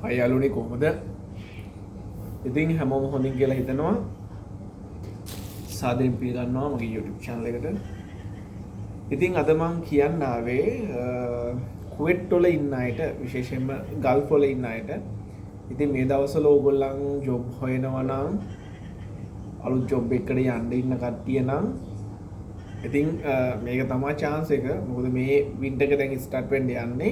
අයලුනේ කොහොමද? ඉතින් හැමෝම හොඳින් කියලා හිතනවා. සාදරයෙන් පිළිගන්නවා මගේ YouTube channel එකට. ඉතින් අද මම කියන්න ආවේ කුවේට් වල ඉන්න අයට, විශේෂයෙන්ම ගල්ෆ් වල ඉන්න අයට. ඉතින් මේ දවස්වල ඕගොල්ලන් ජොබ් හොයනවා නම්, අලුත් ජොබ් එකකට යන්න ඉන්න කට්ටිය නම් ඉතින් මේක තමයි chance එක. මොකද මේ වින්ටර් එක දැන් ස්ටාර්ට් වෙන්න යන්නේ.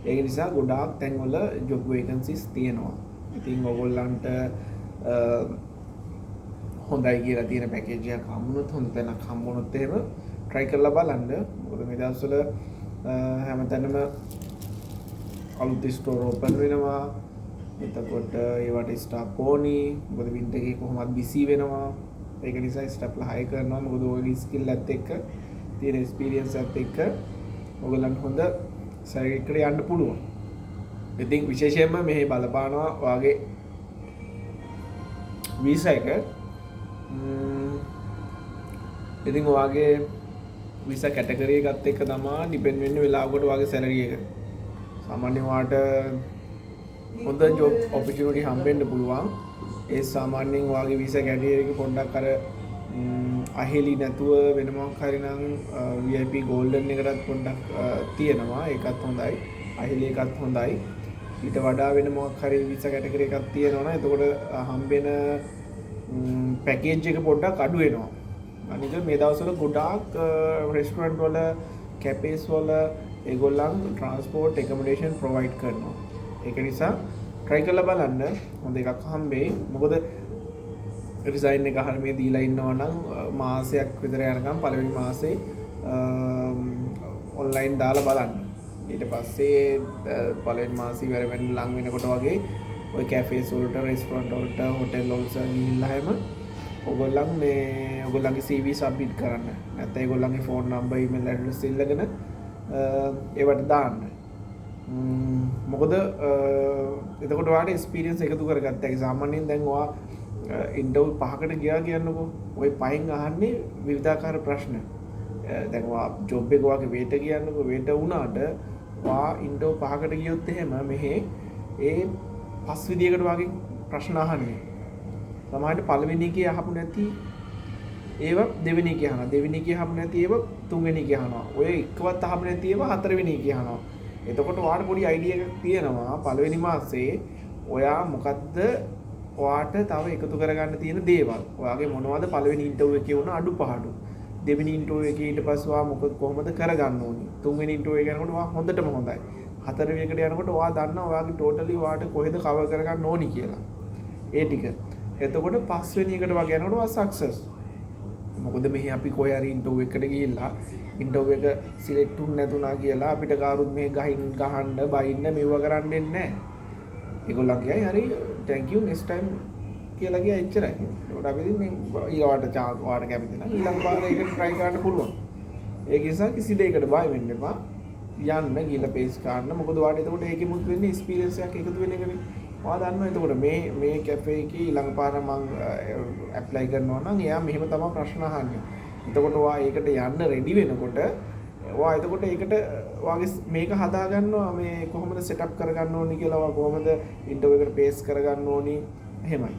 ඒක නිසා ගොඩාක් තැන්වල job vacancies තියෙනවා. ඉතින් ඔයගොල්ලන්ට හොඳයි කියලා තියෙන පැකේජ් එකක් හම්බුනොත්, හොඳ තැනක් හම්බුනොත් එහෙම try කරලා බලන්න. මොකද මේ දවස්වල හැමතැනම අලුත් ස්ටෝර් ඕපන් වෙනවා. එතකොට ඒවට ස්ටාෆ් ඕනි. මොකද වින්ටර් එකේ කොහොමද බිසි වෙනවා. ඒක නිසා ස්ටාෆ්ලා හයි කරනවා. මොකද ඔයගේ ස්කිල් එකත් එක්ක තියෙන එක්ස්පීරියන්ස් එකත් එක්ක ඔයගොල්ලන්ට හොඳ සැලරි එකකට යන්න පුළුවන්. ඉතින් විශේෂයෙන්ම මෙහි බලපානවා වාගේ වීසා එක. ඉතින් ඔයාගේ වීසා කැටගරි එකත් එක්ක තමයි ඩිපෙන්ඩ් වෙන්නේ වෙලාවකට වාගේ සැලරි එක. සාමාන්‍යයෙන් ඔයාට හොඳ ජොබ් ඔපචුනිටි හම්බෙන්න පුළුවන්. ඒ සාමාන්‍යයෙන් ඔයාගේ වීසා කැටගරි එක පොඩ්ඩක් අර අහෙලි නැතුව වෙන මොකක් හරි නම් VIP golden එකටත් පොඩ්ඩක් තියෙනවා. ඒකත් හොඳයි. අහෙලි එකත් හොඳයි. ඊට වඩා වෙන මොකක් හරි වීසා කැටගරි එකක් තියෙනවා නම් එතකොට හම්බෙන පැකේජ් එක පොඩ්ඩක් අඩු වෙනවා. අනික මේ දවස්වල ගොඩාක් රෙස්ටොරන්ට් වල, කැෆේස් වල ඒගොල්ලන් ට්‍රාන්ස්පෝර්ට් එකමඩේෂන් ප්‍රොවයිඩ් කරනවා. ඒක නිසා try කරලා බලන්න හොඳ එකක් හම්බෙයි. මොකද රිසයින් එක අහලා මේ දීලා ඉන්නවා නම් මාසයක් විතර යනකම් පළවෙනි මාසේ ඔන්ලයින් දාලා බලන්න. ඊට පස්සේ පළවෙනි මාසෙ ඉවර වෙන්න ලඟ වෙනකොට වගේ ඔය කැෆේස් වලට, රෙස්ටොරන්ට් වලට, හොටෙල් වලට ගිහිල්ලා හැම ඔයගොල්ලන් මේ ඔයගොල්ලන්ගේ CV සබ්මිට් කරන්න. නැත්නම් ඒගොල්ලන්ගේ ෆෝන් නම්බර්, ඊමේල් ඇඩ්‍රස් ඉල්ලගෙන ඒවට දාන්න. මොකද එතකොට ඔයාලට එක්ස්පීරියන්ස් එකතු කරගත්තා. ඒක සාමාන්‍යයෙන් දැන් ඔයා ඉන්ටර්විව් 5කට ගියා කියන්නකෝ. ওই 5න් අහන්නේ විවිධාකාර ප්‍රශ්න. දැන් ඔයා ජොබ් එක වගේ වේට කියන්නකෝ. වේට වුණාට ඔයා ඉන්ටර්විව් 5කට ගියොත් එහෙම මෙහි ඒ 5 විදියකට වගේ ප්‍රශ්න අහන්නේ. සමහරවිට පළවෙනි එකේ අහපු නැති ඒවා දෙවෙනි එකේ අහනවා. දෙවෙනි එකේ අහපු නැති ඒවා තුන්වෙනි එකේ අහනවා. ඔය එකවත් අහපු නැති ඒවා හතරවෙනි එකේ අහනවා. එතකොට ඔයාට පොඩි අයිඩියා එකක් තියෙනවා පළවෙනි මාසේ ඔයා මොකද්ද ඔයාට තව එකතු කරගන්න තියෙන දේවල්. ඔයාගේ මොනවද පළවෙනි ඉන්ටර්විව් එකේ වුණ අඩුපාඩු. දෙවෙනි ඉන්ටර්විව් එකේ ඊට පස්සේ ඔයා මොකද කොහොමද කරගන්න ඕනි. තුන්වෙනි ඉන්ටර්විව් එක යනකොට ඔයා හොඳටම හොඳයි. හතරවෙනි එකට යනකොට ඔයා දන්නවා ඔයාගේ ටෝටලි ඔයාට කොහෙද කවර් කරගන්න ඕනි කියලා. ඒ ටික. එතකොට පස්වෙනි එකට වගේ යනකොට ඔයා සක්සස්. මොකද මෙහි අපි කොහේ හරි ඉන්ටර්විව් එකකට ගිහිල්ලා ඉන්ටර්විව් එක සිලෙක්ට් වුනේ නැතුණා කියලා අපිට කාරුත් මේ ගහන්න බයින්න මෙව කරන්න දෙන්නේ නැහැ. ඒගොල්ලෝ කියයි හරි thank you next time කියලා ගියා එච්චරයි. ඒකට අපි ඉතින් ඊළාට chance ඔයාට කැමති නම් ඊළඟ පාර ඒකට try කරන්න පුළුවන්. ඒක නිසා කිසි දෙයකට බය වෙන්න එපා. යන්න ගිහලා පේස් ගන්න. මොකද ඔයාට එතකොට ඒකෙමුත් වෙන්නේ එක්ස්පීරියන්ස් එකක් එකතු වෙන එකනේ. ඔයා දන්නවා එතකොට මේ කැෆේ එකේ ඊළඟ පාර මම ඇප්ලයි කරනවා නම් එයා මෙහෙම තමයි ප්‍රශ්න අහන්නේ. එතකොට ඔයා ඒකට යන්න රෙඩි වෙනකොට ඔයා එතකොට ඒකට ඔයාගේ මේක හදා ගන්නවා මේ කොහොමද සෙටප් කරගන්න ඕනි කියලා ඔයා කොහොමද ඉන්ටර්විව් එකට පේස් කරගන්න ඕනි එහෙමයි.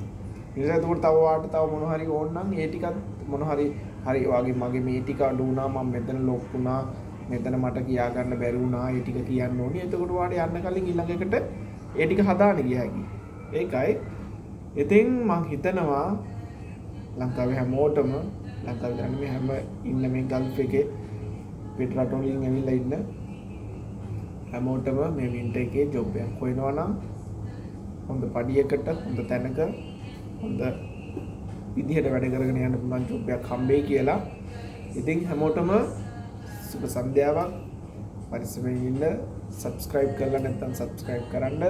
ඊට එතකොට තව ඔයාට තව මොන හරි ඕන නම් ඒ ටිකත් මොන හරි ඔයාගේ මගේ මේ ටික අඩු වුණා මම මෙතන ලොක් වුණා මෙතන මට කියා ගන්න බැරි වුණා ඒ ටික කියන්න ඕනි. එතකොට ඔයාට යන්න කලින් ඊළඟ එකට ඒ ටික හදාන්න ගිය හැකි. ඒකයි. ඉතින් මම හිතනවා ලංකාවේ හැමෝටම ලංකාවේ ගන්න මේ හැම ඉන්න මේ ගල්ෆ් එකේ පිට රටවලින් ඇවිල්ලා ඉන්න හැමෝටම මේ වින්ටර් එකේ ජොබ් එකක් හොයනවා නම් හොඳ පඩියකට හොඳ තැනක හොඳ විදිහට වැඩ කරගෙන යන්න පුළුවන් ජොබ් එකක් හම්බෙයි කියලා. ඉතින් හැමෝටම සුබ සන්ධ්‍යාවක්. පරිස්සමෙන් ඉන්න. subscribe කරලා නැත්නම් subscribe කරන්න.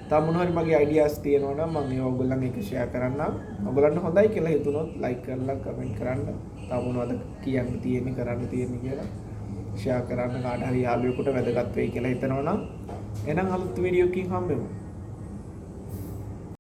තව මොන හරි මගේ ideas තියෙනවා නම් මම ඒවා ඔයගොල්ලන් එක්ක share කරන්නම්. ඔයගොල්ලන්ට හොඳයි කියලා හිතුනොත් like කරලා comment කරන්න. තව මොනවද කියන්න තියෙන්නේ කරන්න තියෙන්නේ කියලා share කරන්න. කාට හරි යාළුවෙකුට වැදගත් වෙයි කියලා හිතනවා නම් එහෙනම් අලුත් වීඩියෝ එකකින් හම්බෙමු.